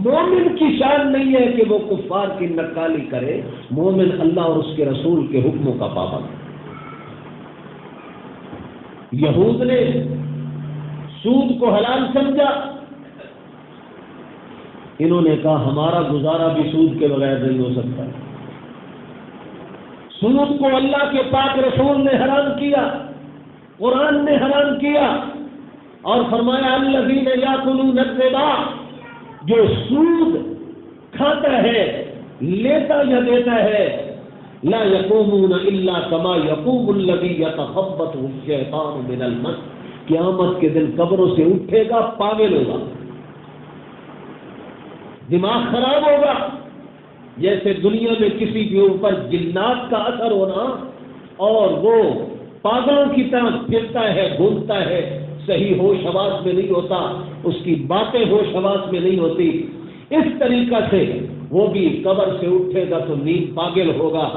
مومن کی شان نہیں ہے کہ وہ کفار کی نکالی کرے، مومن اللہ اور اس کے رسول کے حکموں کا پابند۔ یہود نے سود کو حلال سمجھا، انہوں نے کہا ہمارا گزارا بھی سود کے بغیر نہیں ہو سکتا۔ سود کو اللہ کے پاک رسول نے حرام کیا، قرآن نے حرام کیا، اور فرمایا الذین یاکلون الربا، جو سود کھاتا ہے، لیتا یا دیتا ہے، لا یقومون الا کما یقوم الذی یتخبطہ الشیطان من المس، قیامت کے دن قبروں سے اٹھے گا پاگل ہوگا، دماغ خراب ہوگا، جیسے دنیا میں کسی کے اوپر جنات کا اثر ہونا اور وہ پاگلوں کی طرح پھرتا ہے، گھومتا ہے، صحیح ہوش حواس میں نہیں ہوتا، اس کی باتیں ہوش حواس میں نہیں ہوتی، اس طریقہ سے وہ بھی قبر سے اٹھے گا تو نیند پاگل ہوگا،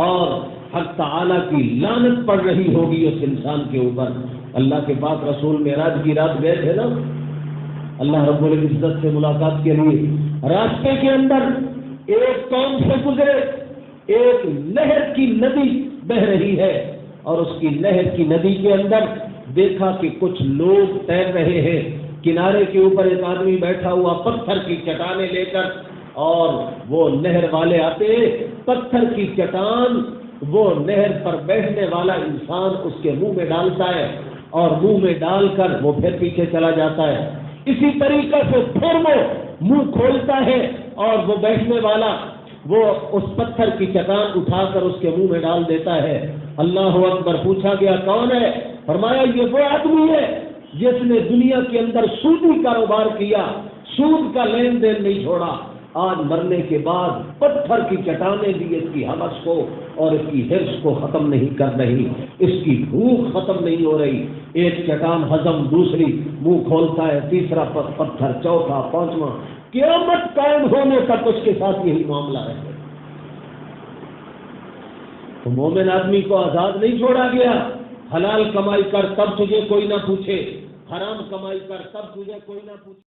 اور حق تعالیٰ کی لعنت پڑ رہی ہوگی اس انسان کے اوپر۔ اللہ کے پاک رسول معراج کی رات گئے تھے نا اللہ رب العزت سے ملاقات کے لیے، راستے کے اندر ایک قوم سے گزرے، ایک نہر کی ندی بہہ رہی ہے، اور اس کی نہر کی ندی کے اندر دیکھا کہ کچھ لوگ تیر رہے ہیں، کنارے کے اوپر ایک آدمی بیٹھا ہوا پتھر کی چٹانیں لے کر، اور وہ نہر والے آتے، پتھر کی چٹان وہ نہر پر بیٹھنے والا انسان اس کے منہ میں ڈالتا ہے، اور منہ میں ڈال کر وہ پھر پیچھے چلا جاتا ہے، اسی طریقے سے پھر وہ منہ کھولتا ہے اور وہ بیٹھنے والا وہ اس پتھر کی چٹان اٹھا کر اس کے منہ میں ڈال دیتا ہے۔ اللہ اکبر، پوچھا گیا کون ہے؟ فرمایا یہ وہ آدمی ہے جس نے دنیا کے اندر سودی کاروبار کیا، سود کا لین دین نہیں چھوڑا، آج مرنے کے بعد پتھر کی چٹانیں بھی اس کی حوث کو اور اس کی حرص کو ختم نہیں کر رہی، اس کی بھوک ختم نہیں ہو رہی، ایک چٹان ہضم، دوسری منہ کھولتا ہے، تیسرا پتھر، چوتھا، پانچواں، قیامت قائم ہونے تک اس کے ساتھ یہی معاملہ ہے۔ تو مومن آدمی کو آزاد نہیں چھوڑا گیا، حلال کمائی کر تب تجھے کوئی نہ پوچھے، حرام کمائی کر تب تجھے کوئی نہ پوچھے۔